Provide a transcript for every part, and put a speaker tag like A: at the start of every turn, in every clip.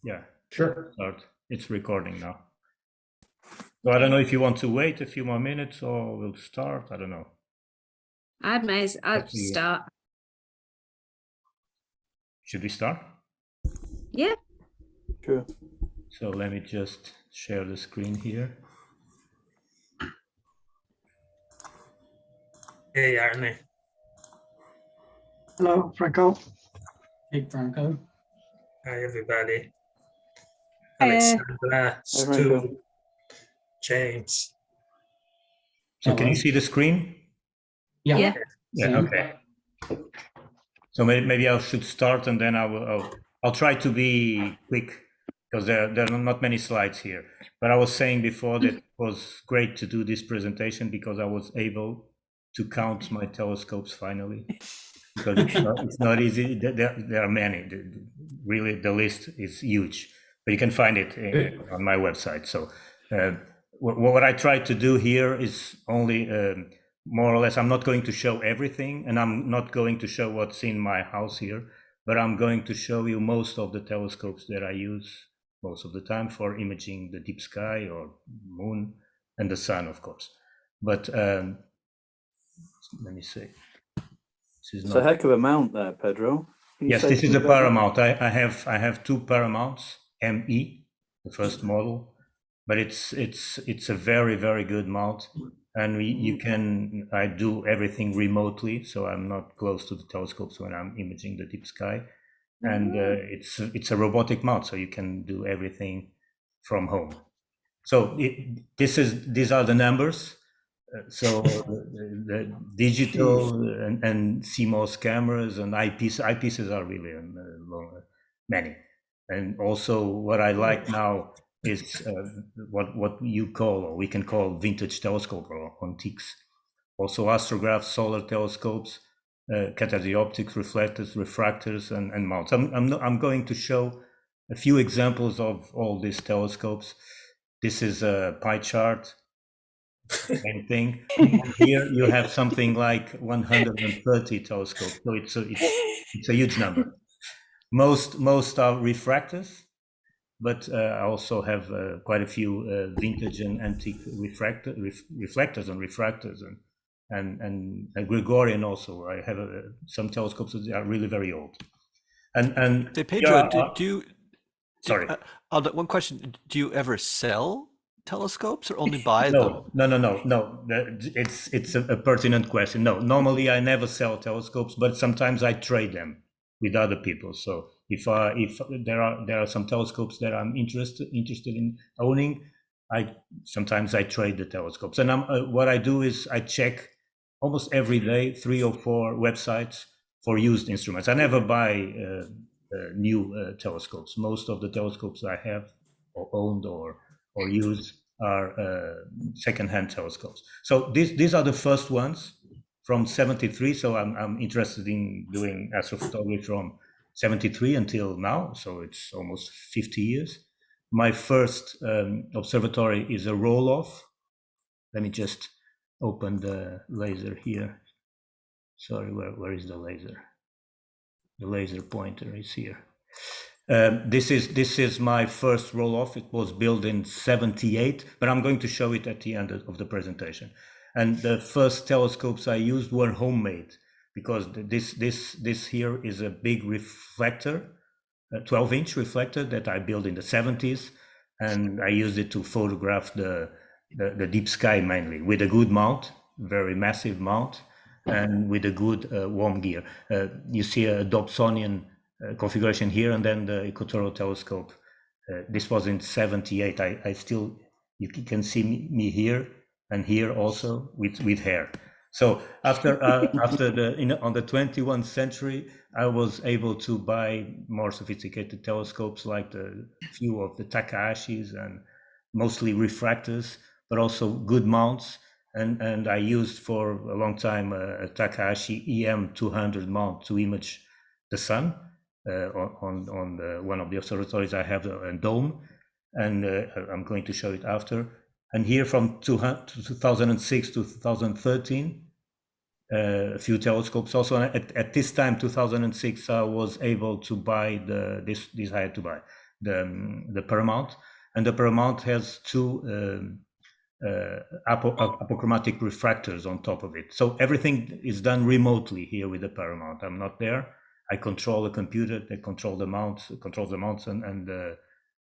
A: Yeah.
B: Sure.
A: Start. It's recording now. So I don't know if you want to wait a few more minutes or we'll start. I don't know.
C: I'd start.
A: Should we start?
C: Yeah.
D: Sure.
A: So let me just share the screen here.
B: Hey, Arne.
E: Hello, Franco. Hey, Franco.
B: Hi, everybody.
C: Hi.
B: Alexandra, Stu,
D: Franco.
B: James.
A: So can you see the screen?
E: Yeah.
C: Yeah.
A: Yeah. Okay. So maybe I should start and then I'll try to be quick because there are not many slides here. But I was saying before that it was great to do this presentation because I was able to count my telescopes finally. Because it's not easy. There are many. Really, the list is huge, but you can find it on my website. So what I try to do here is only more or less, I'm not going to show everything, and I'm not going to show what's in my house here, but I'm going to show you most of the telescopes that I use most of the time for imaging the deep sky or moon and the sun, of course. But let me see.
D: It's a heck of a mount there, Pedro.
A: Yes, this is a Paramount. I have two Paramounts ME, the first model, but it's a very, very good mount, and I do everything remotely, so I'm not close to the telescopes when I'm imaging the deep sky, and it's a robotic mount, so you can do everything from home. So these are the numbers. So the digital and CMOS cameras and eyepieces are really many. And also what I like now is what you call, or we can call, vintage telescope or antiques. Also astrographs, solar telescopes, cathode optics, reflectors, refractors, and mounts. I'm going to show a few examples of all these telescopes. This is a pie chart. Same thing. Here you have something like 130 telescopes, so it's a huge number. Most are refractors, but I also have quite a few vintage and antique reflectors and refractors and Gregorian also. I have some telescopes that are really very old. And
F: hey, Pedro,
A: sorry.
F: One question: do you ever sell telescopes or only buy them?
A: No. It's a pertinent question. No, normally I never sell telescopes, but sometimes I trade them with other people. So if there are some telescopes that I'm interested in owning, sometimes I trade the telescopes. And what I do is I check almost every day 3 or 4 websites for used instruments. I never buy new telescopes. Most of the telescopes I have or owned or used are second-hand telescopes. So these are the first ones from 73. So I'm interested in doing astrophotography from 73 until now. So it's almost 50 years. My first observatory is a roll-off. Let me just open the laser here. Sorry, where is the laser? The laser pointer is here. This is my first roll-off. It was built in 78, but I'm going to show it at the end of the presentation. And the first telescopes I used were homemade because this here is a big reflector, a 12-inch reflector that I built in the 70s, and I used it to photograph the deep sky mainly with a good mount, very massive mount, and with a good warm gear. You see a Dobsonian configuration here, and then the equatorial telescope. This was in 78. I still, you can see me here and here also with hair. So after on the 21st century, I was able to buy more sophisticated telescopes like the few of the Takahashis and mostly refractors, but also good mounts. And I used for a long time a Takahashi EM200 mount to image the sun. On one of the observatories I have a dome, and I'm going to show it after. And here from 2006 to 2013, a few telescopes also. At this time, 2006, I was able to buy this I had to buy the Paramount, and the Paramount has two apochromatic refractors on top of it. So everything is done remotely here with the Paramount. I'm not there. I control the computer that controls the mounts and the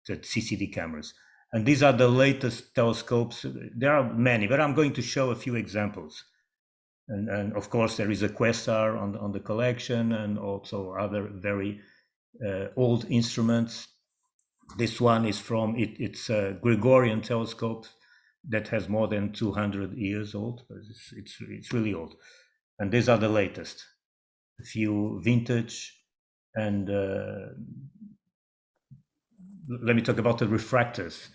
A: CCD cameras. And these are the latest telescopes. There are many, but I'm going to show a few examples. And of course, there is a Questar on the collection, and also other very old instruments. This one is from it's a Gregorian telescope that has more than 200 years old. It's really old. And these are the latest. A few vintage, and let me talk about the refractors.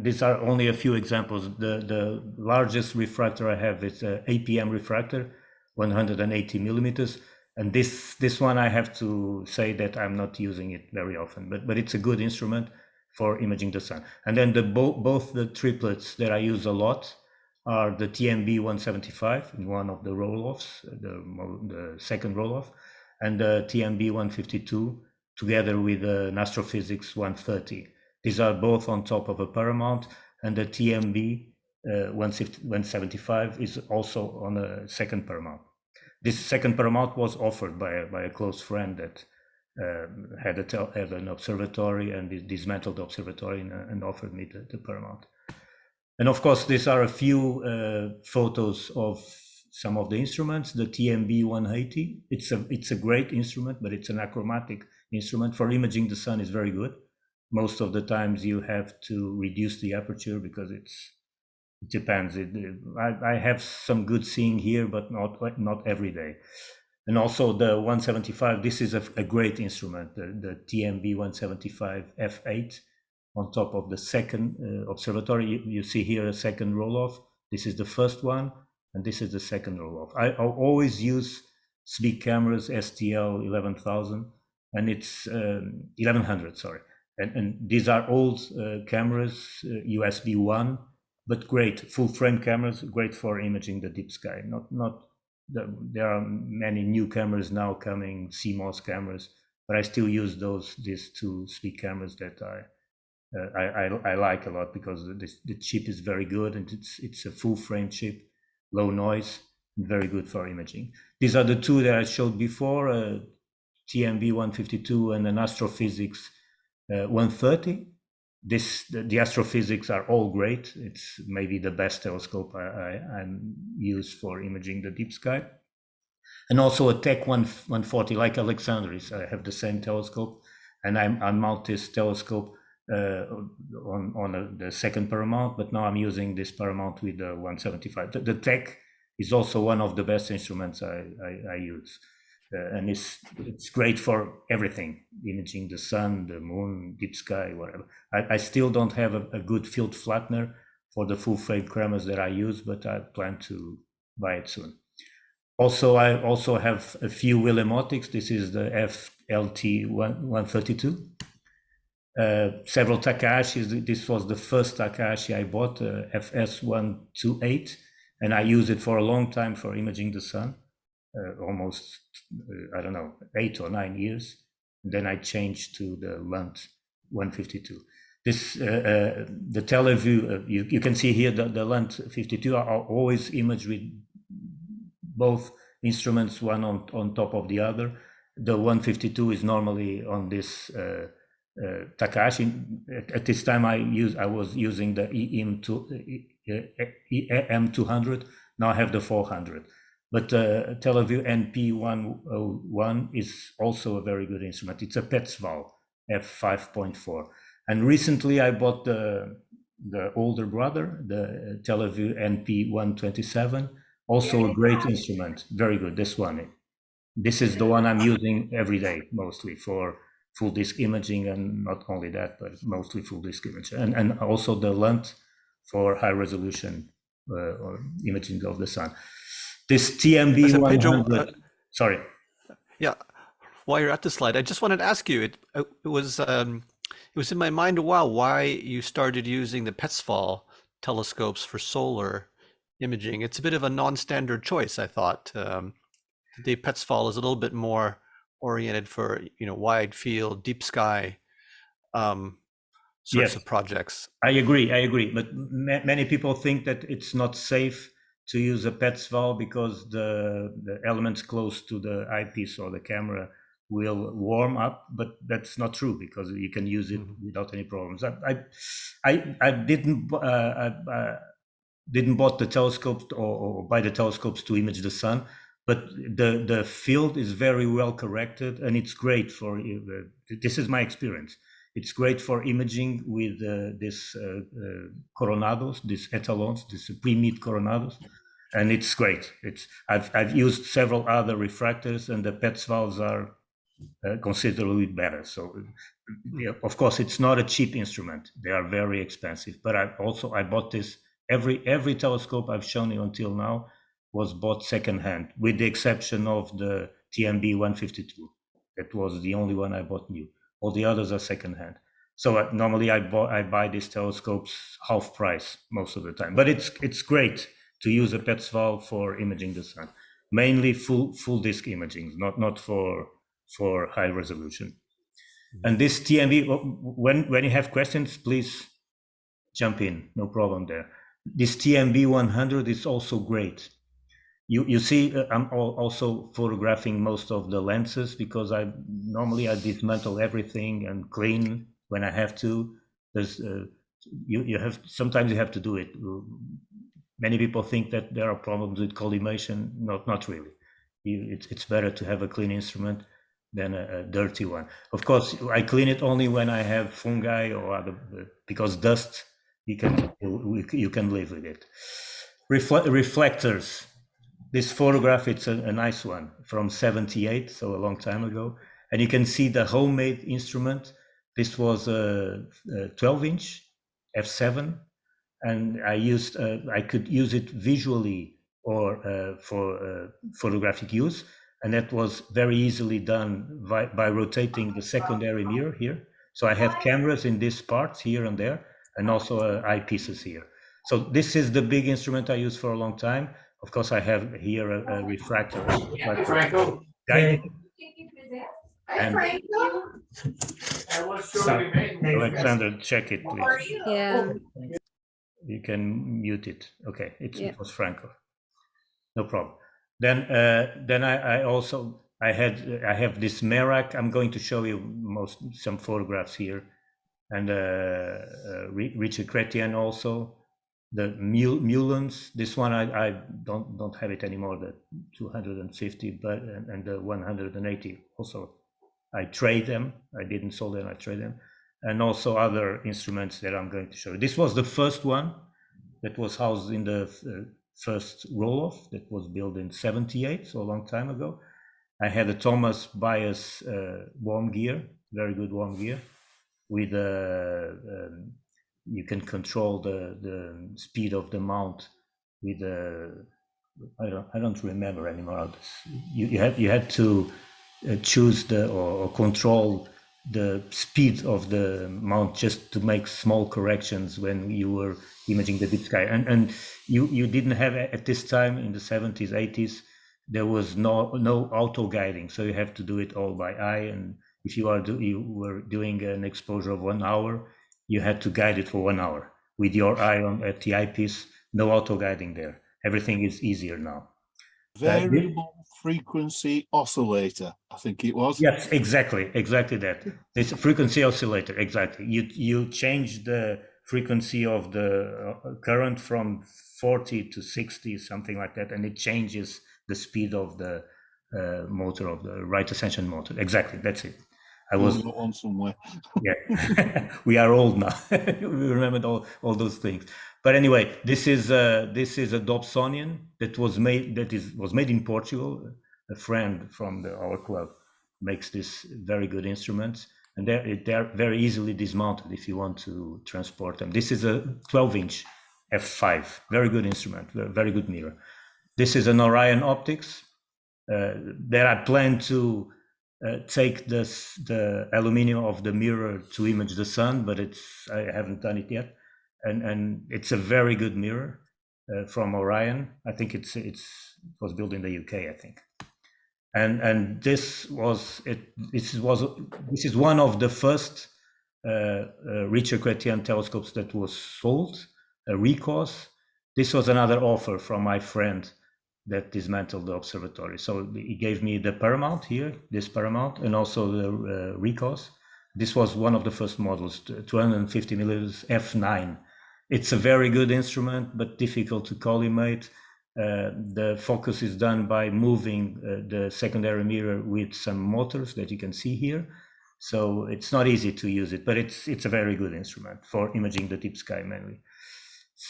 A: These are only a few examples. The largest refractor I have is a APM refractor, 180 millimeters. And this one, I have to say that I'm not using it very often, but it's a good instrument for imaging the sun. And then both the triplets that I use a lot are the TMB 175 in one of the roll-offs, the second roll-off, and the TMB 152 together with an Astrophysics 130. These are both on top of a Paramount, and the TMB 175 is also on a second Paramount. This second Paramount was offered by a close friend that had an observatory and dismantled the observatory and offered me the Paramount. And of course, these are a few photos of some of the instruments. The TMB 180, it's a great instrument, but it's an achromatic instrument. For imaging the sun is very good. Most of the times you have to reduce the aperture because it depends. I have some good seeing here, but not every day. And also the 175, this is a great instrument, the TMB 175 F8 on top of the second observatory. You see here a second roll-off. This is the first one, and this is the second roll-off. I always use SBIC cameras, STL 11,000, and it's 1100, sorry. And these are old cameras, USB 1, but great full frame cameras, great for imaging the deep sky. There are many new cameras now coming, CMOS cameras, but I still use these two SBIC cameras that I like a lot because the chip is very good, and it's a full frame chip, low noise, very good for imaging. These are the two that I showed before, TMB 152 and an Astrophysics 130. The Astrophysics are all great. It's maybe the best telescope I use for imaging the deep sky. And also a Tech 140 like Alexandris. I have the same telescope, and I mount this telescope on the second Paramount, but now I'm using this Paramount with the 175. The Tech is also one of the best instruments I use. And it's great for everything, imaging the sun, the moon, deep sky, whatever. I still don't have a good field flattener for the full frame cameras that I use, but I plan to buy it soon. Also, I also have a few Williamotics. This is the FLT 132. Several Takashis. This was the first Takashi I bought, FS 128, and I use it for a long time for imaging the sun. Almost, I don't know, 8 or 9 years. Then I changed to the Lunt 152. This, the Teleview, you can see here that the Lunt 52 are always imaged with both instruments, one on top of the other. The 152 is normally on this Takashi. At this time, I was using the EM200. Now I have the 400. But Teleview NP101 is also a very good instrument. It's a Petzval f5.4. And recently I bought the older brother, the Teleview NP127, also a great instrument, very good, this one. This is the one I'm using every day, mostly for full disk imaging, and not only that, but mostly full disk imaging. And also the Lunt for high resolution imaging of the sun. This TMB 100, sorry.
F: Yeah, while you're at the slide, I just wanted to ask you, it was in my mind a while why you started using the Petzval telescopes for solar imaging. It's a bit of a non-standard choice, I thought. The Petzval is a little bit more oriented for, wide field, deep sky sorts
A: Yes.
F: of projects.
A: I agree. But many people think that it's not safe to use a PETS valve because the elements close to the eyepiece or the camera will warm up, but that's not true because you can use it without any problems. I didn't bought the telescopes or buy the telescopes to image the sun, but the field is very well corrected, and it's great for this is my experience. It's great for imaging with this coronados, these etalons, these pre-mid coronados, and it's great. I've used several other refractors, and the PETS valves are considerably better. So, yeah, of course, it's not a cheap instrument. They are very expensive. But I bought this. Every telescope I've shown you until now was bought secondhand, with the exception of the TMB 152. That was the only one I bought new. All the others are secondhand. So normally I buy these telescopes half price most of the time. But it's great to use a PETS valve for imaging the sun, mainly full disk imaging, not for high resolution. And this TMB, when you have questions, please jump in, no problem there. This TMB 100 is also great. You see, I'm also photographing most of the lenses because normally I dismantle everything and clean when I have to. There's sometimes you have to do it. Many people think that there are problems with collimation. Not really. It's better to have a clean instrument than a dirty one. Of course, I clean it only when I have fungi or other, because dust you can live with it. Reflectors. This photograph, it's a nice one from 78, so a long time ago. And you can see the homemade instrument. This was a 12-inch f7, and I could use it visually or for photographic use. And that was very easily done by rotating the secondary mirror here. So I have cameras in this part here and there, and also eyepieces here. So this is the big instrument I used for a long time. Of course, I have here a refractor.
E: Franco.
A: Guided. And Alexander, check it, please.
C: Yeah.
A: You can mute it. Okay, it was Franco. No problem. Then I have this Merak. I'm going to show you some photographs here, and Richard Chrétien also. The Mulans, this one I don't have it anymore. The 250, but and the 180 also. I trade them. I didn't sell them. I trade them, and also other instruments that I'm going to show you. This was the first one that was housed in the first roll-off that was built in 78, so a long time ago. I had a Thomas Bias worm gear, very good worm gear, with you can control the speed of the mount with I don't remember anymore. You had to choose or control the speed of the mount just to make small corrections when you were imaging the deep sky. And you didn't have at this time in the 70s, 80s, there was no auto guiding, so you have to do it all by eye. And if you were doing an exposure of 1 hour, you had to guide it for 1 hour with your eye at the eyepiece. No auto guiding there. Everything is easier now.
G: Variable frequency oscillator, I think it was.
A: Yes, exactly that. It's a frequency oscillator, exactly. You change the frequency of the current from 40 to 60, something like that, and it changes the speed of the motor, of the right ascension motor. Exactly, that's it. I was
G: on somewhere.
A: Yeah, we are old now. We remembered all those things. But anyway, this is a Dobsonian that was made in Portugal. A friend from our club makes this very good instruments, and they're very easily dismounted if you want to transport them. This is a 12-inch f5, very good instrument, very good mirror. This is an Orion Optics that I plan to take the aluminium of the mirror to image the sun, but I haven't done it yet. And it's a very good mirror from Orion. I think it was built in the UK, I think. And this is one of the first Richard Chrétien telescopes that was sold, RECOS. This was another offer from my friend that dismantled the observatory. So he gave me the Paramount here, this Paramount, and also the RECOS. This was one of the first models, 250 millimeters f9. It's a very good instrument, but difficult to collimate. The focus is done by moving the secondary mirror with some motors that you can see here. So it's not easy to use it, but it's a very good instrument for imaging the deep sky mainly.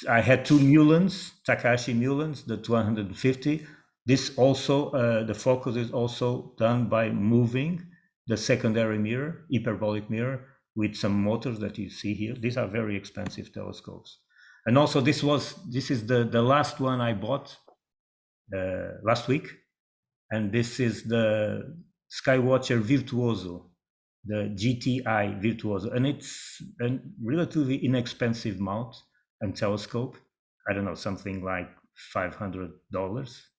A: I had two Mulans, Takahashi Mulans, the 250. This also, the focus is also done by moving the secondary mirror, hyperbolic mirror, with some motors that you see here. These are very expensive telescopes. And also this is the last one I bought last week. And this is the Skywatcher Virtuoso, the GTI Virtuoso. And it's a relatively inexpensive mount and telescope. I don't know, something like $500,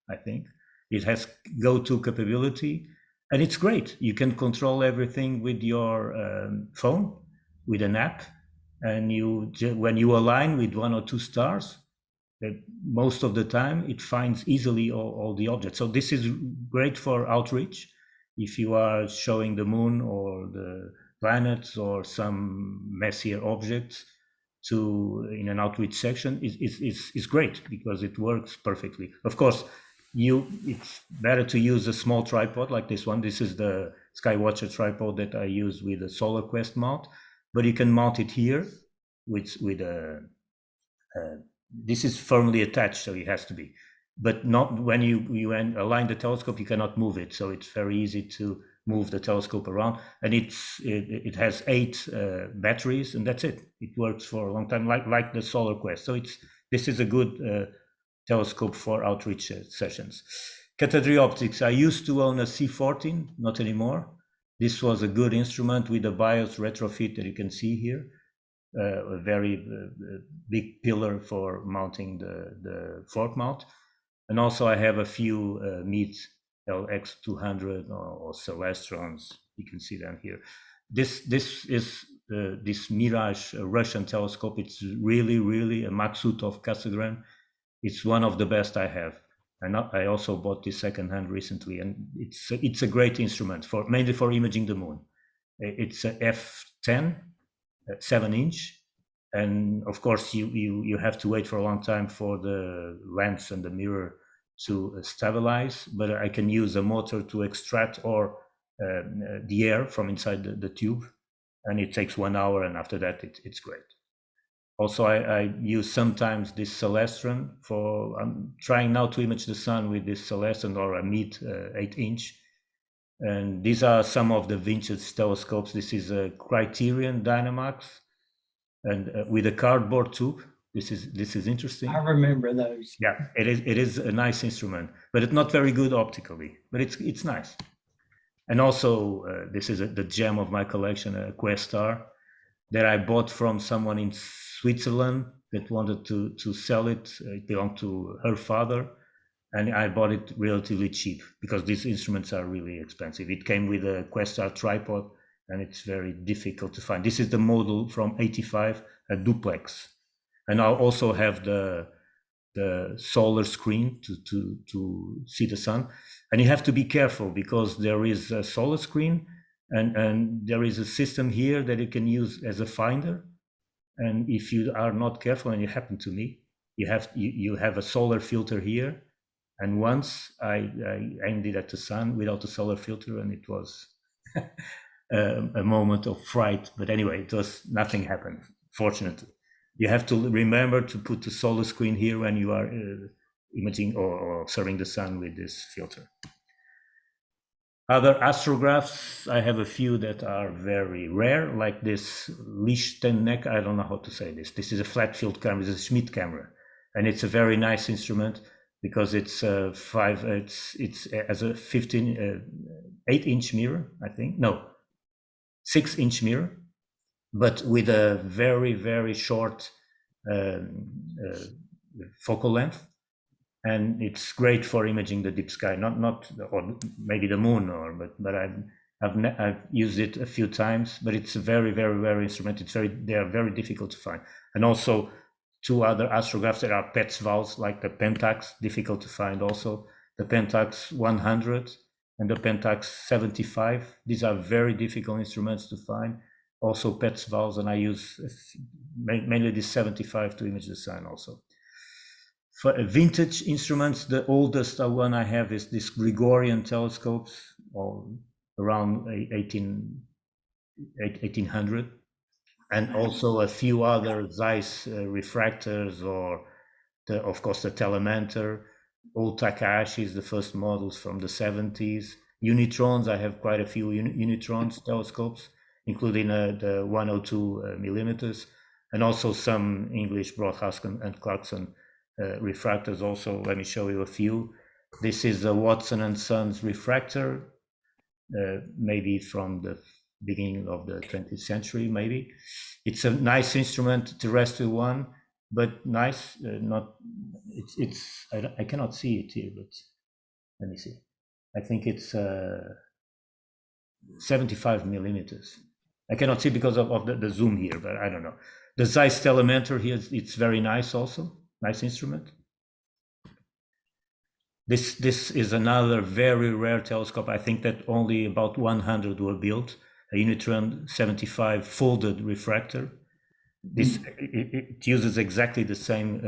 A: I think. It has go-to capability. And it's great. You can control everything with your phone, with an app. And when you align with 1 or 2 stars, most of the time it finds easily all the objects. So this is great for outreach. If you are showing the moon or the planets or some messier objects in an outreach section, is great because it works perfectly. Of course, it's better to use a small tripod like this one. This is the Skywatcher tripod that I use with a Solar Quest mount, but you can mount it here with this is firmly attached, so it has to be, but not when you align the telescope, you cannot move it. So it's very easy to move the telescope around, and it has 8 batteries, and that's it. It works for a long time, like the Solar Quest. So this is a good telescope for outreach sessions. Cathedral optics. I used to own a C14, not anymore. This was a good instrument with a BIOS retrofit that you can see here. A very big pillar for mounting the fork mount. And also I have a few Meet LX200 or Celestrons. You can see them here. This is this Mirage Russian telescope. It's really a Maksutov Cassegrain. It's one of the best I have. And I also bought this secondhand recently, and it's a great instrument mainly for imaging the moon. It's a f10, 7-inch, and of course you have to wait for a long time for the lens and the mirror to stabilize. But I can use a motor to extract or the air from inside the tube, and it takes 1 hour, and after that it's great. Also, I use sometimes this Celestron I'm trying now to image the sun with this Celestron or a Meet 8-inch. And these are some of the vintage telescopes. This is a Criterion Dynamax, and with a cardboard tube. This is interesting.
E: I remember those.
A: Yeah, it is a nice instrument, but it's not very good optically, but it's nice. And also, this is the gem of my collection, a Questar that I bought from someone in Switzerland that wanted to sell it. It belonged to her father, and I bought it relatively cheap because these instruments are really expensive. It came with a Questar tripod, and it's very difficult to find. This is the model from 85, a duplex. And I also have the solar screen to see the sun. And you have to be careful because there is a solar screen and there is a system here that you can use as a finder. And if you are not careful, and it happened to me, you have a solar filter here. And once I aimed it at the sun without the solar filter, and it was a moment of fright. But anyway, nothing happened, fortunately. You have to remember to put the solar screen here when you are imaging or observing the sun with this filter. Other astrographs, I have a few that are very rare, like this Lichtenegger. I don't know how to say this. This is a flat field camera. It's a Schmidt camera, and it's a very nice instrument because it's as a 8-inch mirror, I think. No, 6-inch mirror, but with a very short focal length. And it's great for imaging the deep sky, not or maybe the moon, but I've used it a few times, but it's a very, very rare instrument. They are very difficult to find. And also 2 other astrographs that are PETS valves, like the Pentax, difficult to find also. The Pentax 100 and the Pentax 75. These are very difficult instruments to find. Also PETS valves, and I use mainly the 75 to image the sun also. For vintage instruments, the oldest one I have is this Gregorian telescopes, or around 1800, and also a few other Zeiss refractors, or of course the Telemanter, old Takahashi's, the first models from the 70s. Unitrons, I have quite a few Unitrons telescopes, including the 102 millimeters, and also some English Broadcastle and Clarkson refractors also. Let me show you a few. This is a Watson and Sons refractor, maybe from the beginning of the 20th century, maybe. It's a nice instrument, terrestrial one, but nice. I cannot see it here, but let me see. I think it's 75 millimeters. I cannot see because of the zoom here, but I don't know. The Zeiss Telemanter here, it's very nice also. Nice instrument. This is another very rare telescope. I think that only about 100 were built. A Unitron 75 folded refractor. It uses exactly the same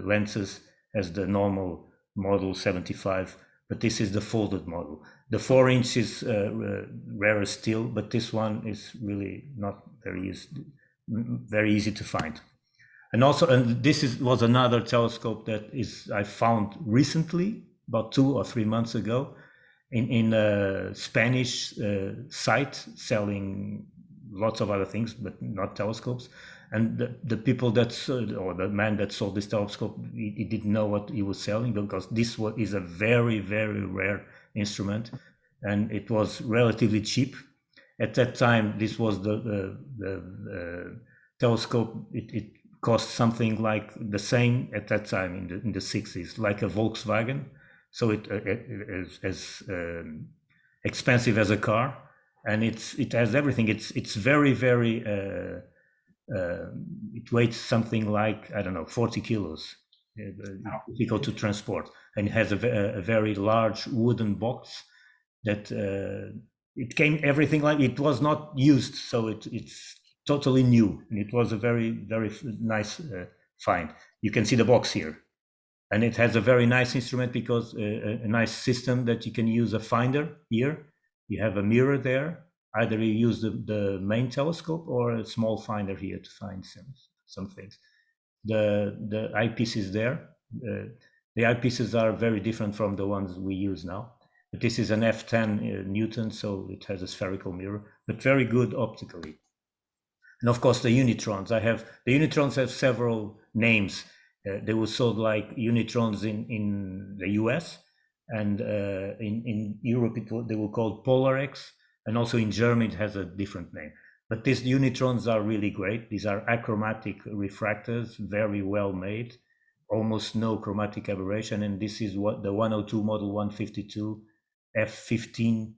A: lenses as the normal model 75, but this is the folded model. The 4-inch is rarer still, but this one is really not very easy to find. And also, this was another telescope that I found recently, about 2 or 3 months ago, in a Spanish site selling lots of other things, but not telescopes. And the people or the man that sold this telescope, he didn't know what he was selling, because this is a very, very rare instrument, and it was relatively cheap. At that time, this was the telescope. It cost something like the same at that time in the 60s, like a Volkswagen. So it is as expensive as a car, and it has everything. It's very, very. It weighs something like, I don't know, 40 kilos. Difficult to transport, and it has a very large wooden box that it came everything like it was not used, so it's totally new, and it was a very, very nice find. You can see the box here, and it has a very nice instrument because a nice system that you can use a finder here. You have a mirror there. Either you use the main telescope or a small finder here to find some things. The eyepieces there. The eyepieces are very different from the ones we use now. But this is an F10 Newton, so it has a spherical mirror, but very good optically. And of course, the Unitrons. The Unitrons have several names. They were sold like Unitrons in the US, and in Europe they were called Polarex, and also in Germany it has a different name. But these Unitrons are really great. These are achromatic refractors, very well made, almost no chromatic aberration, and this is what the 102 model 152 F15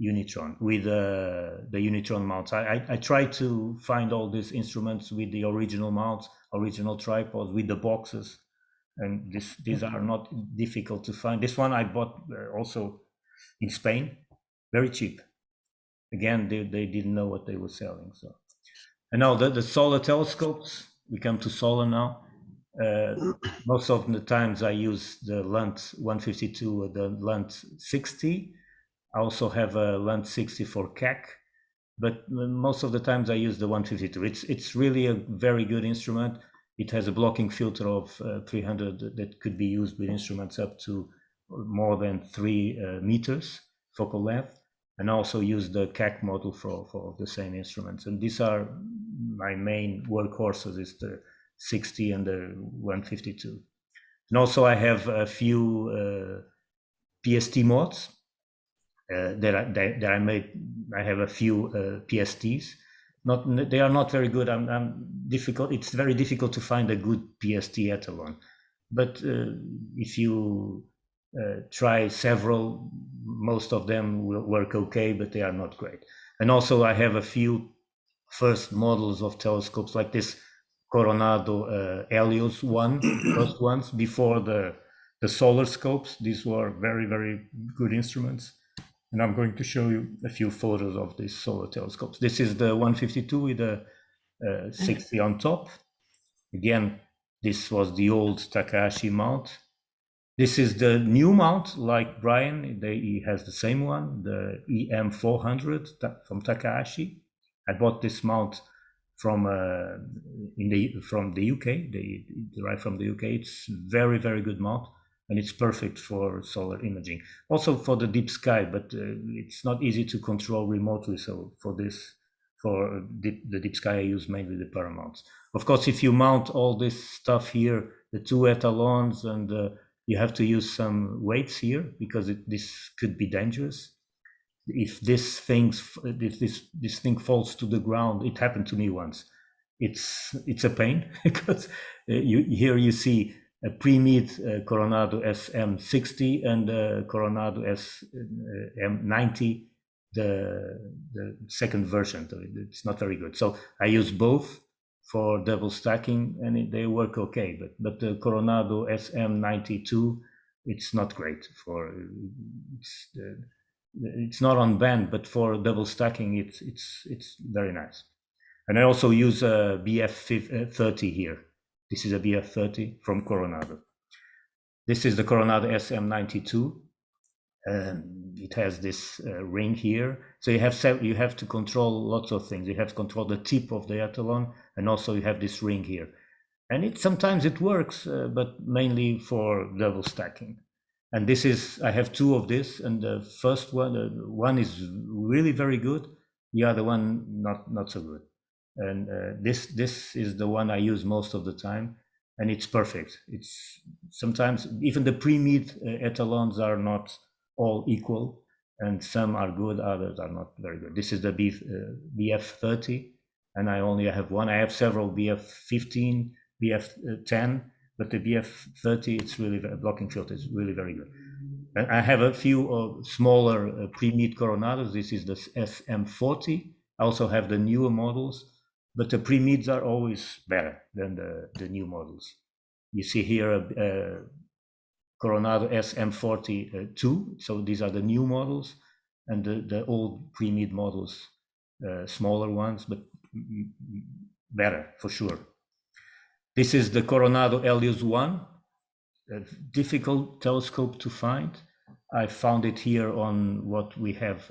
A: Unitron with the Unitron mounts. I tried to find all these instruments with the original mounts, original tripods, with the boxes, and these are not difficult to find. This one I bought also in Spain, very cheap. Again, they didn't know what they were selling. So, and now the solar telescopes. We come to solar now. Most of the times I use the Lunt 152 or the Lunt 60. I also have a Lunt 60 for CAC, but most of the times I use the 152. It's really a very good instrument. It has a blocking filter of 300 that could be used with instruments up to more than 3 meters focal length, and also use the CAC model for the same instruments. And these are my main workhorses, is the 60 and the 152. And also I have a few PST mods that I made. I have a few PSTs. They are not very good. It's very difficult to find a good PST etalon. But if you try several. Most of them will work okay, but they are not great. And also I have a few first models of telescopes like this Coronado Helios one, first ones before the solar scopes. These were very, very good instruments. And I'm going to show you a few photos of these solar telescopes. This is the 152 with a 60 on top. Again, this was the old Takahashi mount. This is the new mount, like Brian, he has the same one, the EM400 from Takahashi. I bought this mount from the UK, derived from the UK. It's very, very good mount, and it's perfect for solar imaging. Also for the deep sky, but it's not easy to control remotely. So for the deep sky, I use mainly the paramounts. Of course, if you mount all this stuff here, the two etalons, and you have to use some weights here because this could be dangerous. If this thing falls to the ground, it happened to me once. It's a pain because here you see a pre-mid Coronado SM60 and Coronado SM90, the second version. It's not very good. So I use both for double stacking, and they work okay. But the Coronado SM92, it's not great for. It's not on band, but for double stacking, it's very nice. And I also use a BF30 here. This is a BF30 from Coronado. This is the Coronado SM92. It has this ring here. So you have to control lots of things. You have to control the tip of the etalon, and also you have this ring here. And sometimes it works, but mainly for double stacking. And I have two of this, and the first one is really very good. The other one not so good. And this is the one I use most of the time, and it's perfect. It's sometimes even the pre-mid etalons are not all equal, and some are good, others are not very good. This is the BF30, and I only have one. I have several BF15, BF10, but the BF30, it's really blocking filter is really very good. And I have a few smaller pre-mid Coronados. This is the SM40. I also have the newer models, but the pre-mids are always better than the new models. You see here a Coronado SM42. So these are the new models, and the old pre-mid models, smaller ones, but better for sure. This is the Coronado Helios 1, a difficult telescope to find. I found it here on what we have,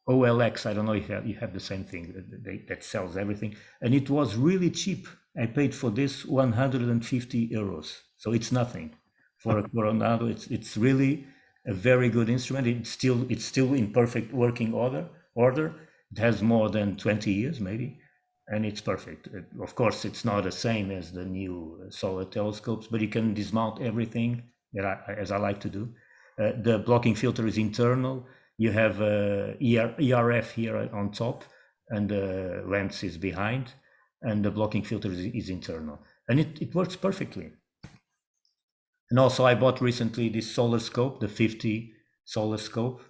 A: OLX. I don't know if you have the same thing that sells everything. And it was really cheap. I paid for this 150 euros. So it's nothing. For a Coronado, it's really a very good instrument. It's still in perfect working order. It has more than 20 years, maybe. And it's perfect. Of course, it's not the same as the new solar telescopes, but you can dismount everything as I like to do. The blocking filter is internal. You have ERF here on top, and the lens is behind, and the blocking filter is internal. And it works perfectly. And also I bought recently this solar scope, the 50 solar scope,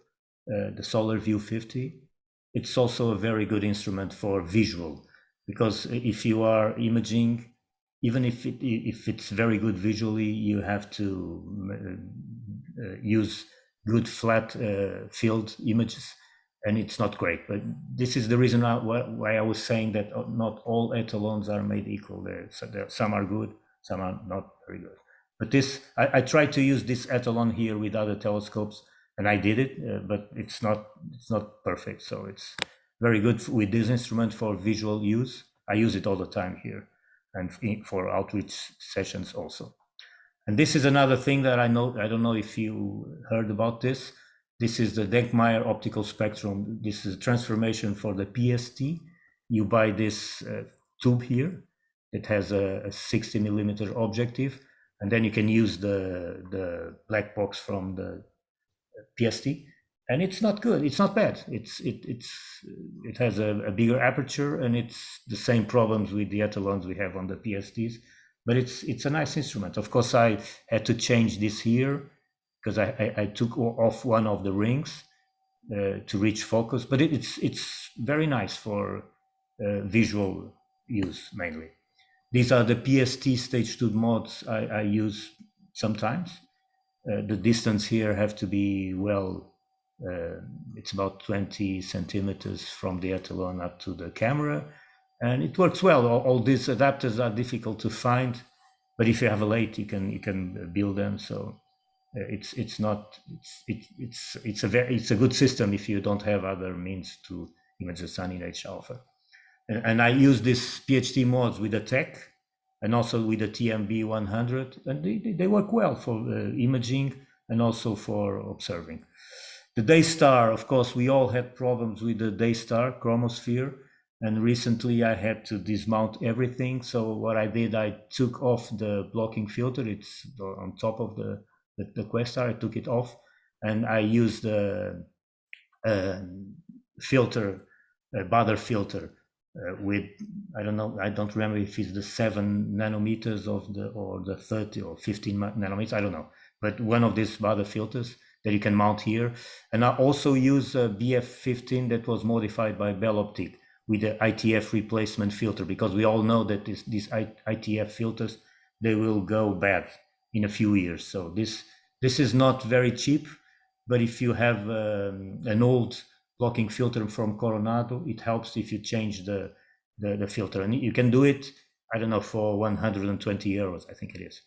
A: the Solar View 50. It's also a very good instrument for visual, because if you are imaging, even if it's very good visually, you have to use good flat field images, and it's not great. But this is the reason why I was saying that not all etalons are made equal. Some are good, some are not very good. But this, I tried to use this etalon here with other telescopes, and I did it, but it's not perfect. So it's very good with this instrument for visual use. I use it all the time here, and for outreach sessions also. And this is another thing that I don't know if you heard about this. This is the Denkmeyer optical spectrum. This is a transformation for the PST. You buy this tube here. It has a 60 millimeter objective, and then you can use the black box from the PST. And it's not good. It's not bad. It has a bigger aperture, and it's the same problems with the etalons we have on the PSTs. but it's a nice instrument. Of course, I had to change this here because I took off one of the rings to reach focus, but it's very nice for visual use mainly. These are the PST stage 2 mods I use sometimes. The distance here have to be well, it's about 20 centimeters from the Ettalon up to the camera, and it works well. All these adapters are difficult to find, but if you have a lathe, you can build them. So it's a good system if you don't have other means to image the sun in H alpha. And I use this PHT mods with the tech and also with the TMB 100, and they work well for imaging and also for observing. The Daystar, of course, we all had problems with the Daystar chromosphere, and recently I had to dismount everything. So what I did, I took off the blocking filter. It's on top of the Questar. I took it off, and I used the filter, Bader filter, with, I don't remember if it's the 7 nanometers or the 30 or 15 nanometers, I don't know, but one of these Bader filters that you can mount here. And I also use a BF15 that was modified by Bell Optic with the ITF replacement filter, because we all know that these ITF filters, they will go bad in a few years. So this is not very cheap, but if you have an old blocking filter from Coronado, it helps if you change the filter, and you can do it, I don't know, for 120 euros, I think it is,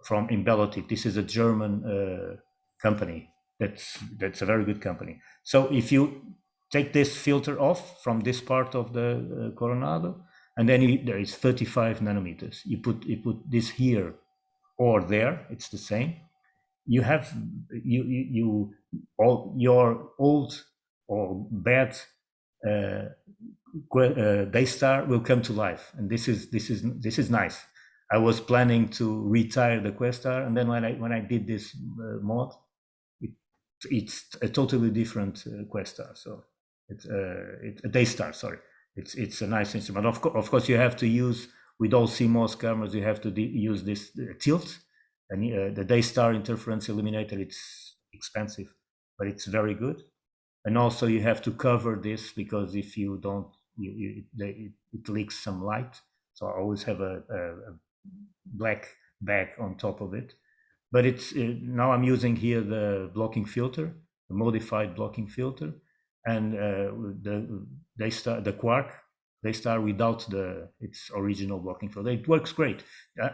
A: from Embellotic. This is a German company. That's a very good company. So if you take this filter off from this part of the Coronado, and then there is 35 nanometers. You put this here or there, it's the same. You have all your old or bad Daystar will come to life, and this is nice. I was planning to retire the Questar, and then when I did this mod, it's a totally different Questar. So it's a Daystar. Sorry, it's a nice instrument. Of course, you have to use, with all CMOS cameras, you have to use this tilt. And the Daystar interference eliminator, it's expensive, but it's very good. And also you have to cover this, because if you don't, it leaks some light. So I always have a black bag on top of it. But now I'm using here the blocking filter, the modified blocking filter, and the Quark Daystar without its original blocking filter. It works great.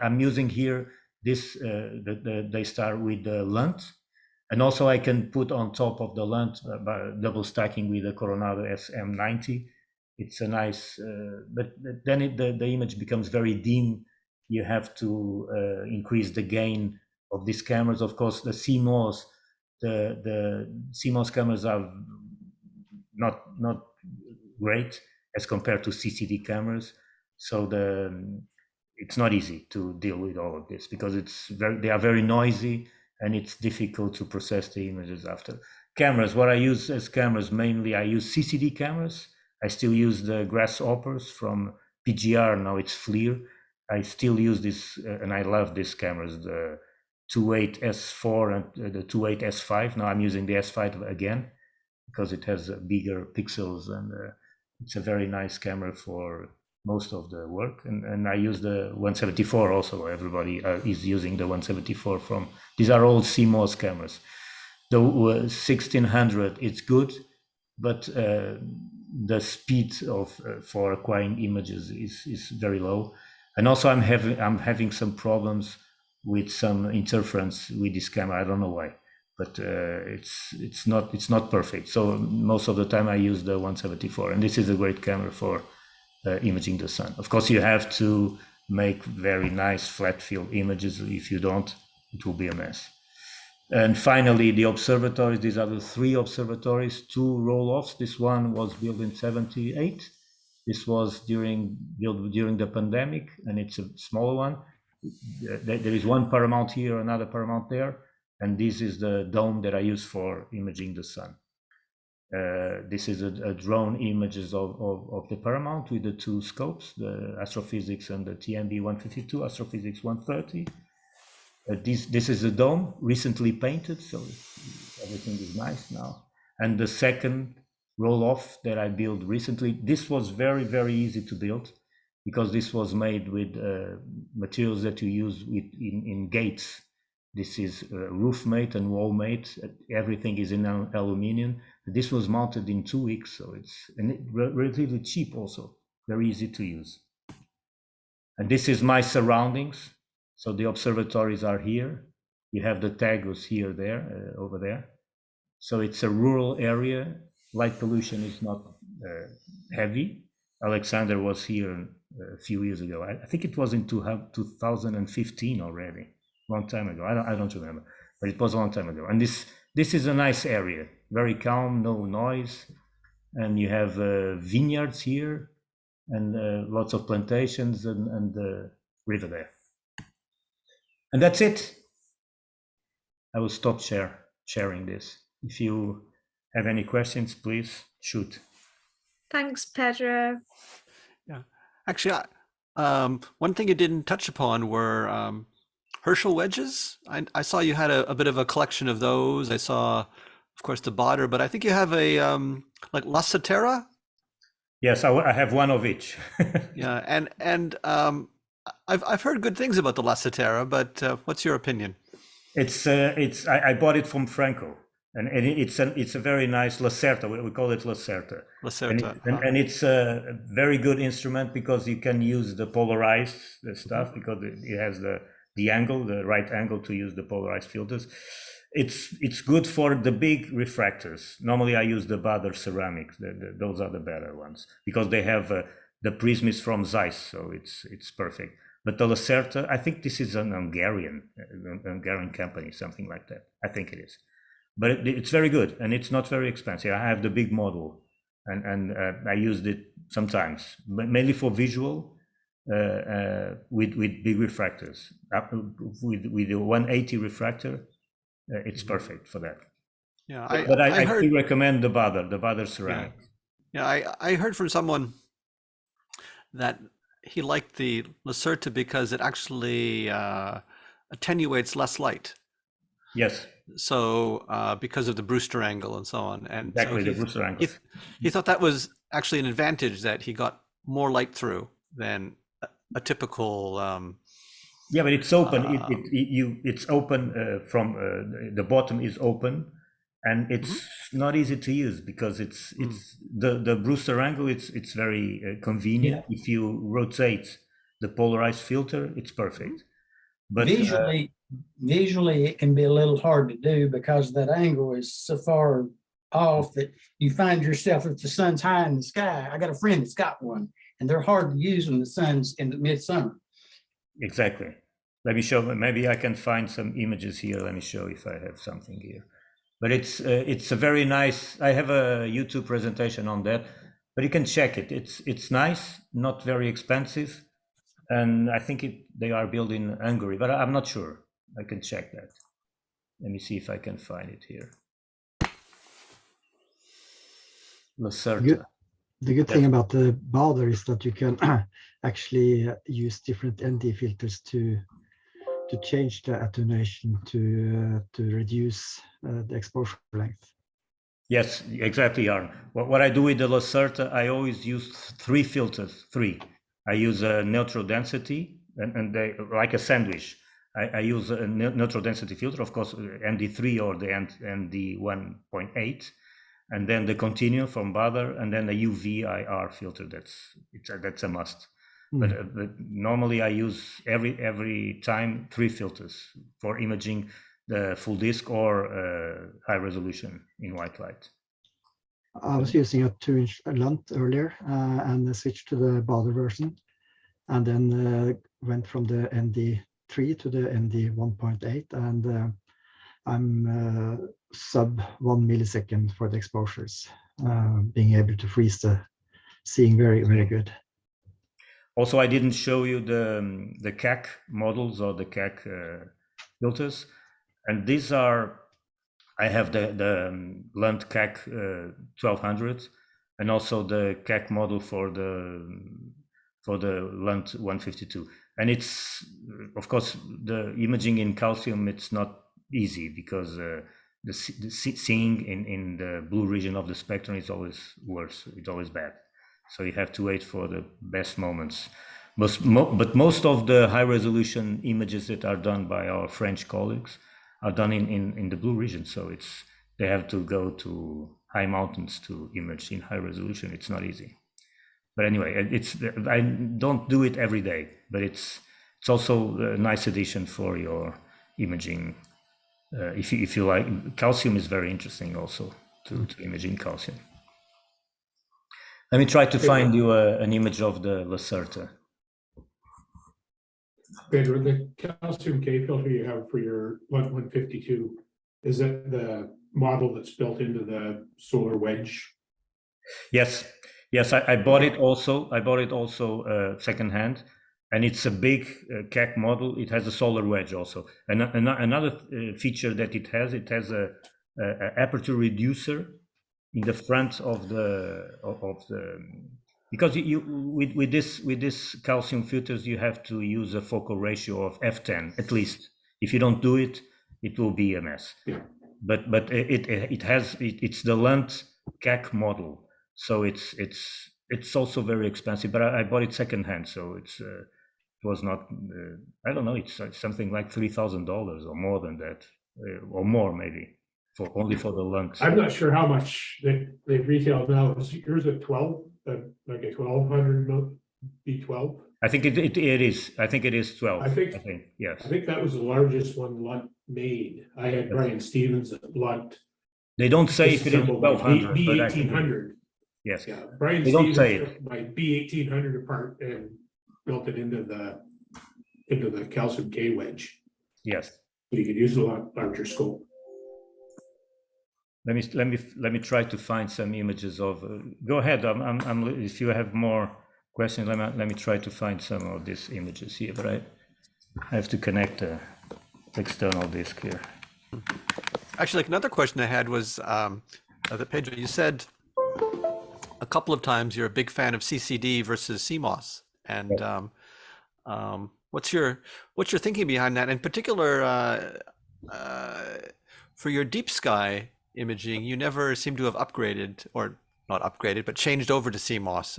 A: I'm using here this the Daystar with the Lunt, and also I can put on top of the Lunt by double stacking with the Coronado SM90. It's a nice, but then the image becomes very dim. You have to increase the gain of these cameras. Of course, the CMOS cameras are not great as compared to CCD cameras. So it's not easy to deal with all of this, because they are very noisy, and it's difficult to process the images after. Cameras, what I use as cameras, mainly I use CCD cameras. I still use the Grasshoppers from PGR, now it's FLIR. I still use this, and I love these cameras, the 28S4 and the 28S5. Now I'm using the S5 again, because it has bigger pixels, and it's a very nice camera for most of the work. And I use the 174 also. Everybody is using the 174 from, these are all CMOS cameras. The 1600, it's good, but the speed for acquiring images is very low. And also I'm having some problems with some interference with this camera. I don't know why, but it's not perfect. So most of the time I use the 174, and this is a great camera for imaging the sun. Of course, you have to make very nice flat field images. If you don't, it will be a mess. And finally, the observatories. These are the 3 observatories, 2 roll-offs. This one was built in 78. This was built during the pandemic, and it's a smaller one. There is one Paramount here, another Paramount there, and this is the dome that I use for imaging the sun. This is a drone images of the Paramount with the two scopes, the astrophysics and the TMB 152, astrophysics 130. This is a dome recently painted, so everything is nice now. And the second roll-off that I built recently, this was very, very easy to build because this was made with materials that you use in gates. This is roof mate and wall mate. Everything is in aluminium. This was mounted in 2 weeks, so it's relatively cheap also, very easy to use. And this is my surroundings. So the observatories are here. You have the Tagus here, there, over there. So it's a rural area. Light pollution is not heavy. Alexander was here a few years ago. I think it was in 2015 already, long time ago. I don't remember, but it was a long time ago. And this is a nice area, very calm, no noise. And you have vineyards here and lots of plantations and the river there. And that's it. I will stop sharing this. If you have any questions, please shoot.
C: Thanks, Pedro.
F: Yeah, actually, one thing you didn't touch upon were Herschel wedges. I saw you had a bit of a collection of those. I saw, of course, the Botter, but I think you have a like La Cetera.
A: Yes, I have one of each.
F: Yeah, and I've heard good things about the La Cetera, but what's your opinion?
A: I bought it from Franco, and it's a very nice Lacerta. We call it Lacerta.
F: Lacerta.
A: And it's a very good instrument because you can use the polarized stuff because it has the angle, the right angle to use the polarized filters. It's good for the big refractors. Normally I use the Bader ceramics. Those are the better ones because they have the prism is from Zeiss, so it's perfect. But the Lacerta, I think this is an Hungarian company, something like that. I think it is. But it's very good and it's not very expensive. I have the big model and I used it sometimes, mainly for visual with big refractors. With the 180 refractor, it's perfect for that.
F: Yeah,
A: I do recommend the Bader ceramic.
F: Yeah, I heard from someone that he liked the Lacerta because it actually attenuates less light.
A: Yes.
F: So because of the Brewster angle and so on, and
A: exactly
F: so
A: the Brewster angle.
F: He thought that was actually an advantage that he got more light through than a typical.
A: Yeah, but it's open. It's open from the bottom is open, and it's not easy to use because it's the Brewster angle. It's very convenient. If you rotate the polarized filter, it's perfect. But
E: visually, it can be a little hard to do because that angle is so far off that you find yourself if the sun's high in the sky. I got a friend that's got one, and they're hard to use when the sun's in the midsummer.
A: Exactly. Let me show. Maybe I can find some images here. Let me show if I have something here. But it's a very nice. I have a YouTube presentation on that, but you can check it. It's nice, not very expensive, and I think they are built in Hungary, but I'm not sure. I can check that. Let me see if I can find it here. Lacerta.
H: The good thing about the Bader is that you can actually use different ND filters to change the attenuation to reduce the exposure length.
A: Yes, exactly, Aaron. What I do with the Lacerta, I always use 3 filters. 3. I use a neutral density and they like a sandwich. I use a neutral density filter, of course, ND3 or the ND 1.8, and then the continuum from Bader, and then a UV IR filter. That's a must. But normally I use every time 3 filters for imaging the full disk or high resolution in white light.
H: I was using a 2-inch Lunt earlier and I switched to the Bader version, and then went from the ND3 to the ND 1.8, and I'm sub 1 millisecond for the exposures, being able to freeze seeing very, very good.
A: Also, I didn't show you the CAC models or the CAC filters, and these are, I have the Lunt CAC 1200 and also the CAC model for the Lunt 152. And it's, of course, the imaging in calcium, it's not easy because the seeing in the blue region of the spectrum is always worse. It's always bad. So you have to wait for the best moments. But most of the high resolution images that are done by our French colleagues are done in the blue region. So they have to go to high mountains to image in high resolution. It's not easy. But anyway, I don't do it every day, but it's also a nice addition for your imaging. If you like, calcium is very interesting also to imaging calcium. Let me try to find you an image of the Lacerta.
I: Pedro, the calcium K filter you have for your 152, is that the model that's built into the solar wedge?
A: Yes, I bought it also. I bought it also secondhand, and it's a big CAC model. It has a solar wedge also. And another feature that it has a aperture reducer in the front of the because with this calcium filters you have to use a focal ratio of f10 at least. If you don't do it, it will be a mess.
I: Yeah.
A: But it's the Lunt CAC model, so it's also very expensive. But I bought it secondhand, so it was not. I don't know. It's something like $3,000 or more than that, or more maybe. Only for the Lunt.
I: I'm not sure how much they retail now. Is yours a 12, like a 1200 B12?
A: I think it is. I think it is 12.
I: I think
A: yes.
I: I think that was the largest one Lunt made. I had Brian Stevens at Lunt.
A: They don't say if it is 1200,
I: B1800.
A: Yes.
I: Yeah, Brian
A: they
I: Stevens
A: don't say
I: took my B1800 apart and built it into the calcium K wedge.
A: Yes.
I: You could use a lot larger scope.
A: Let me try to find some images of. Go ahead. If you have more questions, let me try to find some of these images here. But I have to connect the external disk here.
F: Actually, like another question I had was that Pedro, you said a couple of times you're a big fan of CCD versus CMOS, and what's your thinking behind that? In particular, for your deep sky imaging, you never seem to have upgraded, or not upgraded, but changed over to CMOS.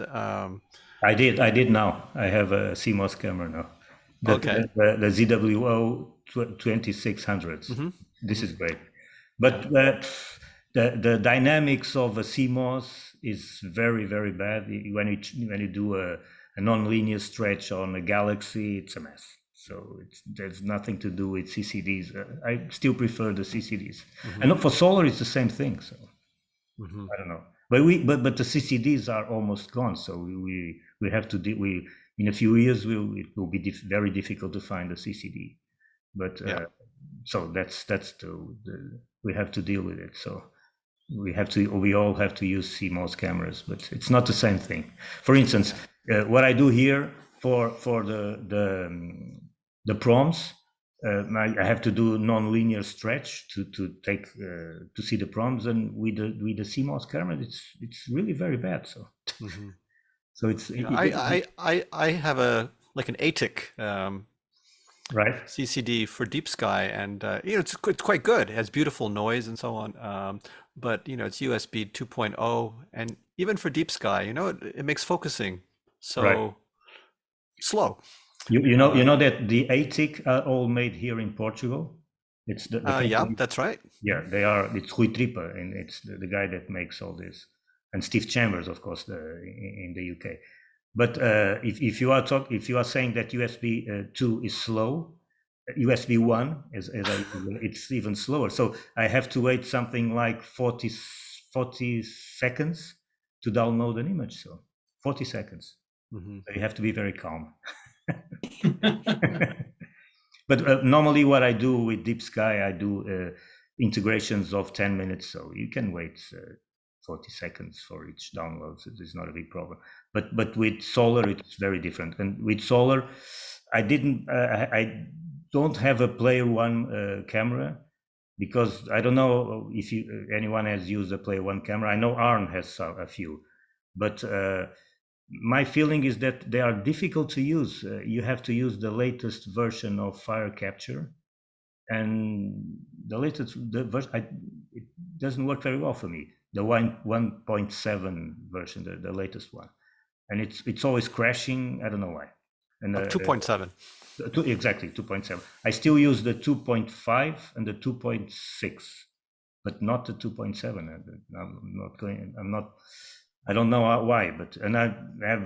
A: I did now. I have a CMOS camera now. The ZWO 2600s. Mm-hmm. This is great. But the dynamics of a CMOS is very, very bad. When you do a non-linear stretch on a galaxy, it's a mess. So there's nothing to do with CCDs. I still prefer the CCDs. Mm-hmm. And for solar, it's the same thing. So I don't know. But the CCDs are almost gone. So we have to in a few years it will be very difficult to find a CCD. But so that's we have to deal with it. So we all have to use CMOS cameras, but it's not the same thing. For instance, what I do here for the proms, I have to do non-linear stretch to see the proms, and with the CMOS camera, it's really very bad. So so
F: I have an ATIC.
A: Right.
F: CCD for deep sky, and it's quite good. It has beautiful noise and so on, but it's USB 2.0, and even for deep sky, it makes focusing so slow.
A: You know that the ATIC are all made here in Portugal. It's the
F: yeah, that's right.
A: Yeah, they are. It's Rui Tripa, and it's the guy that makes all this, and Steve Chambers, of course, in the UK. But if you are saying that USB 2 is slow, USB 1 it's even slower. So I have to wait something like 40 seconds to download an image. So 40 seconds. Mm-hmm. So you have to be very calm. But normally what I do with Deep Sky, I do integrations of 10 minutes. So you can wait 40 seconds for each download. So it's not a big problem. But with solar, it's very different. And with solar, I don't have a Player One camera, because I don't know if anyone has used a Player One camera. I know Arn has a few, but my feeling is that they are difficult to use. You have to use the latest version of Fire Capture, and the version it doesn't work very well for me. The 1.7 version, the latest one, and it's always crashing. I don't know why. And
F: 2.7.
A: Exactly, 2.7. I still use the 2.5 and the 2.6, but not the 2.7. I'm not. I don't know why, but and I have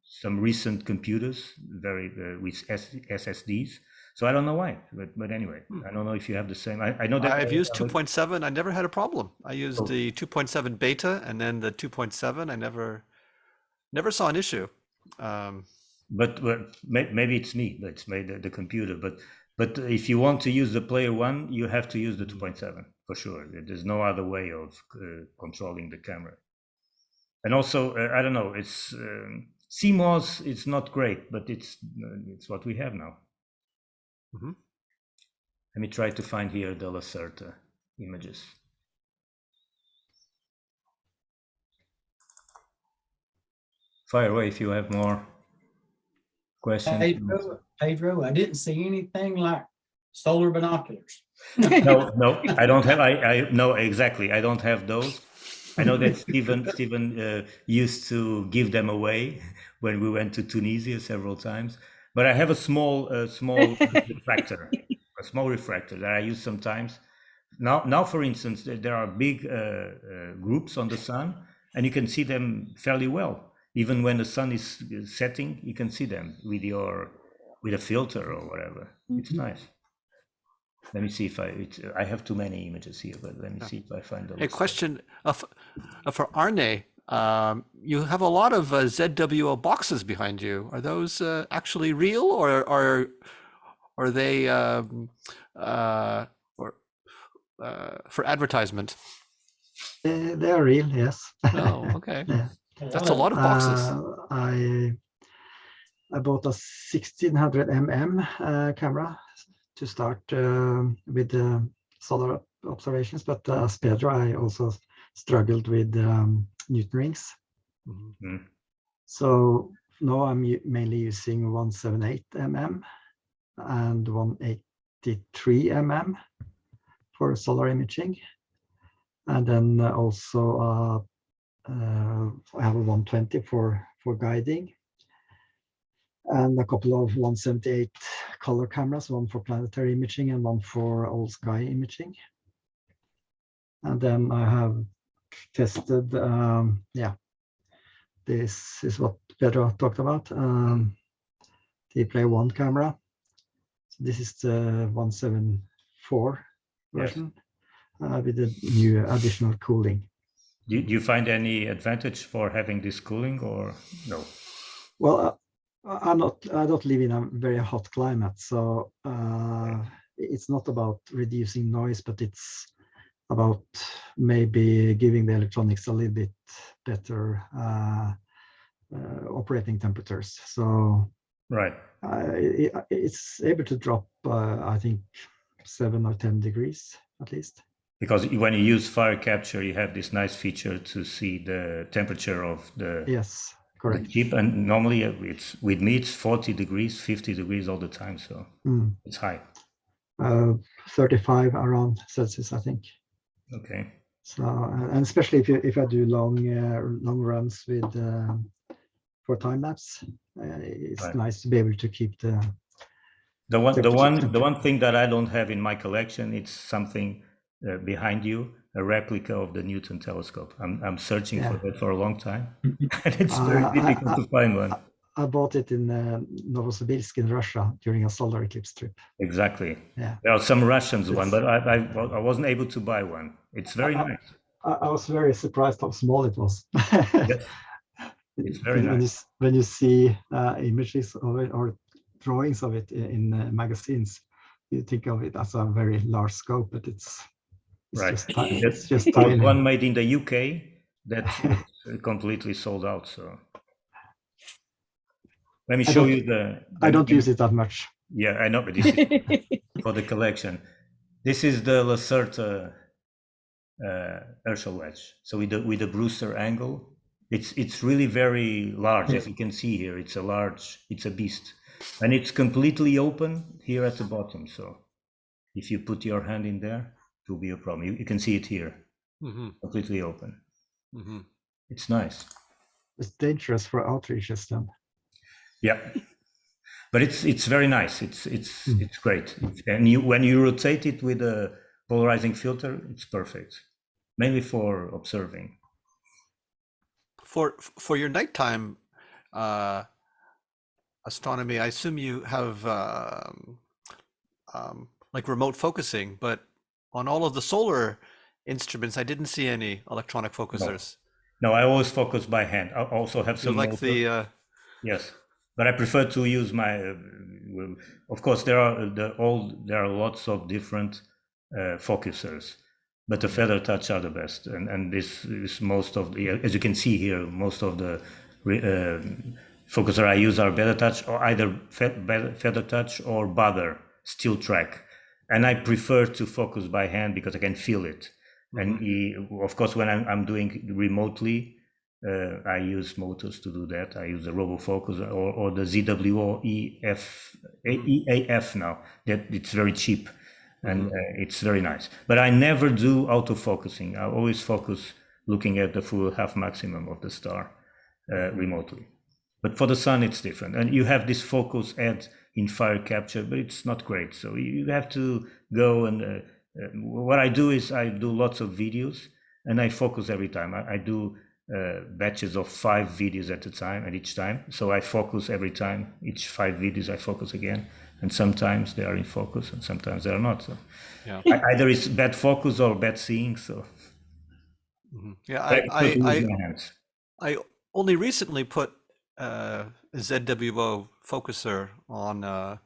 A: some recent computers with SSDs, so I don't know why. But anyway, I don't know if you have the same. I know that
F: I've used 2.7. I never had a problem. I used the 2.7 beta and then the 2.7. I never saw an issue.
A: But maybe it's me. It's made the computer. But if you want to use the Player One, you have to use the 2.7 for sure. There's no other way of controlling the camera. And also, I don't know. It's CMOS. It's not great, but it's what we have now.
F: Mm-hmm.
A: Let me try to find here the Lacerta images. Fire away if you have more questions.
E: Pedro, I didn't see anything like solar binoculars.
A: No, I don't have. I no, exactly. I don't have those. I know that Stephen used to give them away when we went to Tunisia several times. But I have a small refractor, a small refractor that I use sometimes. Now, for instance, there are big groups on the sun, and you can see them fairly well. Even when the sun is setting, you can see them with a filter or whatever. It's nice. Let me see if I have too many images here, but let me see if I find the.
F: A question for Arne. You have a lot of ZWO boxes behind you. Are those actually real, or are they for advertisement?
H: They are real, yes.
F: Oh, okay.
H: Yeah.
F: That's a lot of boxes.
H: I bought a 1600 mm camera to start with solar observations, but as Pedro, I also struggled with Newton rings.
A: Mm-hmm.
H: So now I'm mainly using 178 mm and 183 mm for solar imaging, and then also I have a 120 for guiding, and a couple of 178 color cameras, one for planetary imaging and one for all sky imaging. And then I have tested, this is what Pedro talked about, the Player One camera. So this is the 174 version, with the new additional cooling.
A: Do you find any advantage for having this cooling, or no?
H: Well, I don't live in a very hot climate, so it's not about reducing noise, but it's about maybe giving the electronics a little bit better operating temperatures. So
A: right,
H: it's able to drop, I think, 7 or 10 degrees at least.
A: Because when you use Fire Capture, you have this nice feature to see the temperature of the
H: correct
A: chip, and normally with me it's 40 degrees, 50 degrees all the time, so it's high.
H: 35 around Celsius, I think.
A: Okay.
H: So and especially if I do long runs with for time lapse, it's nice to be able to keep the
A: one thing that I don't have in my collection. It's something behind you, a replica of the Newton telescope. I'm searching for that for a long time, and it's very difficult to find one.
H: I bought it in Novosibirsk in Russia during a solar eclipse trip.
A: Exactly.
H: Yeah.
A: There are some Russians one, but I wasn't able to buy one. It's very nice.
H: I was very surprised how small it was.
A: Yes. It's very nice.
H: When you see images of it or drawings of it in magazines, you think of it as a very large scope, but it's
A: right.
H: It's just tiny.
A: One made in the UK that completely sold out. So let me show you the.
H: I don't use it that much.
A: Yeah, I know, but this is for the collection. This is the Lacerta Herschel wedge. So with the Brewster angle, it's really very large, as you can see here. It's a beast, and it's completely open here at the bottom. So if you put your hand in there, it will be a problem. You can see it here, completely open. It's nice.
H: It's dangerous for outreaches then.
A: Yeah, but it's very nice. It's great, and when you rotate it with a polarizing filter, it's perfect, mainly for observing.
F: For your nighttime astronomy, I assume you have like remote focusing, but on all of the solar instruments, I didn't see any electronic focusers.
A: No, I always focus by hand. I also have some.
F: You like the
A: yes, but I prefer to use my. Of course, there are lots of different focusers, but the feather touch are the best, and this is most of the. As you can see here, most of the focuser I use are feather touch, or either feather touch or Bader steel track, and I prefer to focus by hand because I can feel it. And of course, when I'm doing remotely, I use motors to do that. I use the RoboFocus or the ZWO EAF now. That it's very cheap, and it's very nice. But I never do autofocusing. I always focus looking at the full half maximum of the star remotely. But for the sun, it's different. And you have this focus add in fire capture, but it's not great. So you have to go and what I do is I do lots of videos and I focus every time. I do batches of 5 videos at a time, at each time. So I focus every time, each 5 videos I focus again. And sometimes they are in focus and sometimes they are not. So yeah. Either it's bad focus or bad seeing. So
F: yeah, I only recently put a ZWO focuser on a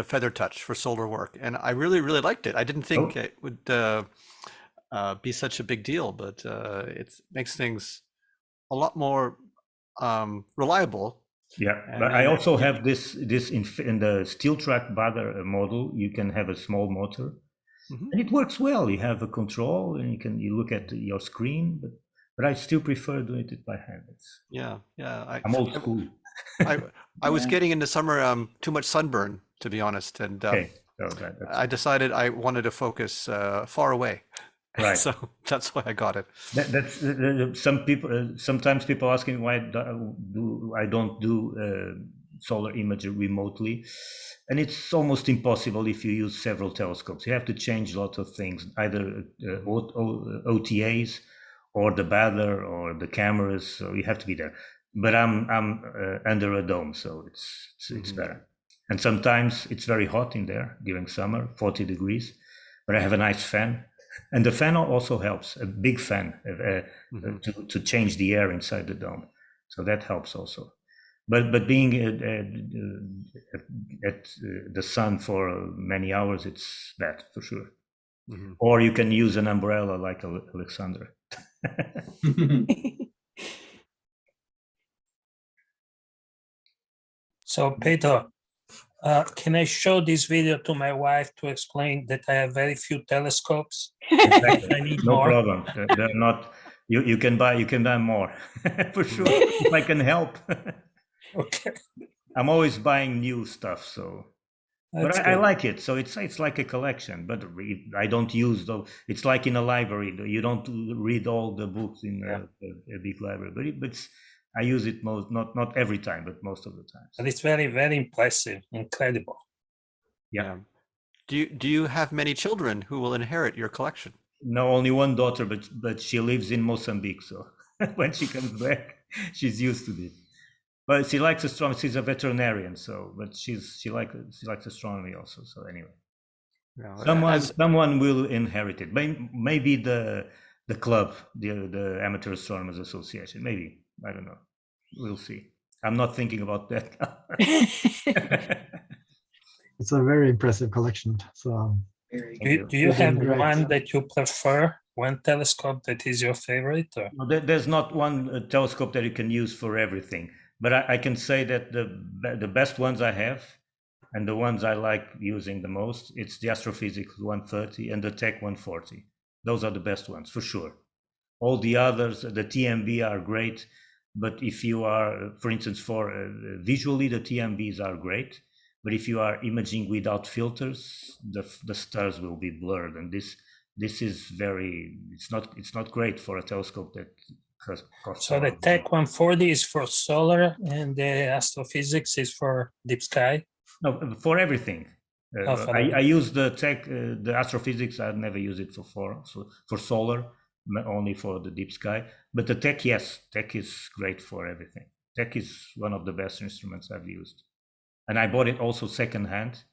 F: feather touch for solar work, and I really liked it. I didn't think it would be such a big deal, but it makes things a lot more reliable.
A: Yeah, but I also have this in the steel track Bader model. You can have a small motor, and it works well. You have a control, and you look at your screen, but I still prefer doing it by hand. I'm old school.
F: I was getting into summer too much sunburn, to be honest, and I decided I wanted to focus far away.
A: Right.
F: So that's why I got it.
A: That's some people. Sometimes people ask me why I don't do solar imagery remotely, and it's almost impossible if you use several telescopes. You have to change a lot of things, either OTAs or the Bader or the cameras. So you have to be there. But I'm under a dome, so it's better. And sometimes it's very hot in there during summer, 40 degrees. But I have a nice fan, and the fan also helps. A big fan to change the air inside the dome, so that helps also. But being at the sun for many hours, it's bad for sure. Or you can use an umbrella like Alexander.
B: So Peter, can I show this video to my wife to explain that I have very few telescopes?
A: Exactly.
B: I need
A: no
B: more.
A: problem. They're not. You can buy more for sure if I can help.
B: Okay.
A: I'm always buying new stuff, so. But I like it. So it's like a collection, but I don't use though. It's like in a library. You don't read all the books in a big library, but I use it not every time, but most of the time.
B: But it's very, very impressive, incredible.
A: Yeah.
F: Do you have many children who will inherit your collection?
A: No, only one daughter, but she lives in Mozambique, so when she comes back, she's used to it. But she likes astronomy. She's a veterinarian, so but she likes astronomy also. So anyway, someone will inherit it. Maybe the club, the Amateur Astronomers Association. Maybe, I don't know. We'll see. I'm not thinking about that.
H: It's a very impressive collection. So
B: do you have one that you prefer? One telescope that is your favorite? Or?
A: No, there's not one telescope that you can use for everything. But I can say that the best ones I have, and the ones I like using the most, it's the Astrophysics 130 and the Tech 140. Those are the best ones for sure. All the others, the TMB are great, but if you are, for instance, for visually, the TMBs are great. But if you are imaging without filters, the stars will be blurred, and this is very. It's not great for a telescope that costs.
B: So the Tech 140 is for solar, and the Astrophysics is for deep sky.
A: No, for everything. I use the Tech, the Astrophysics. I've never used it for solar, only for the deep sky. But the Tech, yes, Tech is great for everything. Tech is one of the best instruments I've used. And I bought it also secondhand,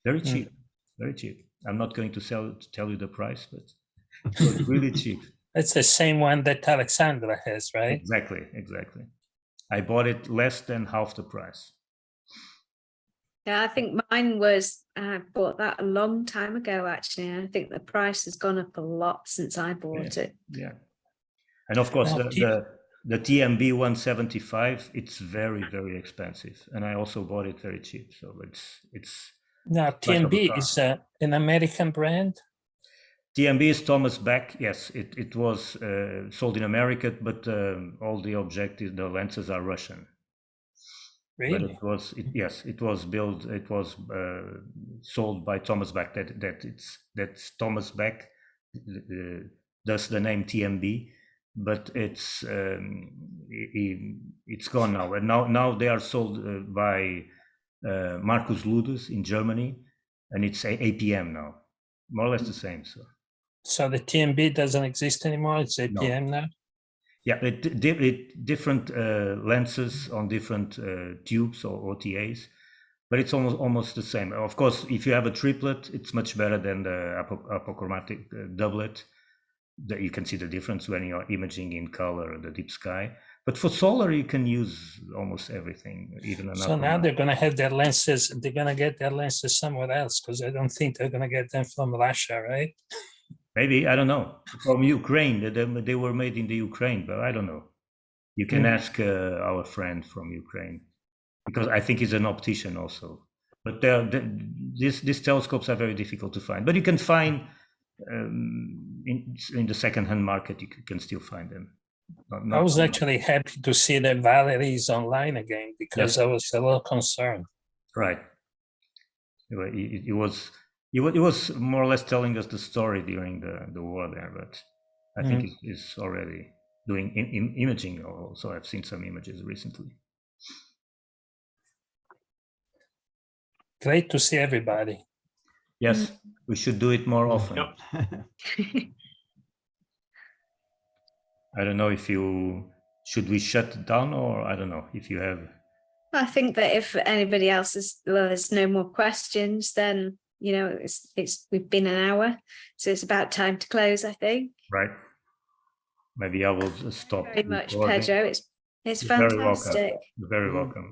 A: very cheap, very cheap. I'm not going to tell you the price, but it was really cheap.
B: It's the same one that Alexandra has, right?
A: Exactly. I bought it less than half the price.
C: Yeah, I think mine was, I bought that a long time ago, actually. I think the price has gone up a lot since I bought it.
A: Yeah. And of course, the TMB 175, it's very, very expensive. And I also bought it very cheap. So it's
B: now TMB is an American brand.
A: TMB is Thomas Beck. Yes, it was sold in America, but all the objectives, the lenses are Russian.
B: Really?
A: But it was built. It was sold by Thomas Beck. That's Thomas Beck. Does the name TMB, but it's gone now. And now they are sold by Markus Ludes in Germany, and it's APM now, more or less the same.
B: So the TMB doesn't exist anymore. It's APM now.
A: Yeah, different lenses on different tubes or OTAs, but it's almost the same. Of course, if you have a triplet, it's much better than the apochromatic doublet. That you can see the difference when you're imaging in color or the deep sky. But for solar, you can use almost everything, even an.
B: So now they're going to have their lenses. They're going to get their lenses somewhere else, because I don't think they're going to get them from Russia, right?
A: Maybe, I don't know. From Ukraine, they were made in the Ukraine, but I don't know. You can ask our friend from Ukraine, because I think he's an optician also. But these telescopes are very difficult to find. But you can find in the second-hand market. You can still find them.
B: I was actually happy to see that Valerie's online again, because I was a little concerned.
A: Right. It was more or less telling us the story during the war there, but I think it's already doing imaging also. I've seen some images recently.
B: Great to see everybody.
A: Yes, we should do it more often.
B: Yep.
A: I don't know if should we shut it down, or I don't know if you have.
C: I think that if anybody else there's no more questions, then we've been an hour, so it's about time to close, I think.
A: Right. Maybe I will stop.
C: Very much, Pedro. It's fantastic.
A: You're very welcome.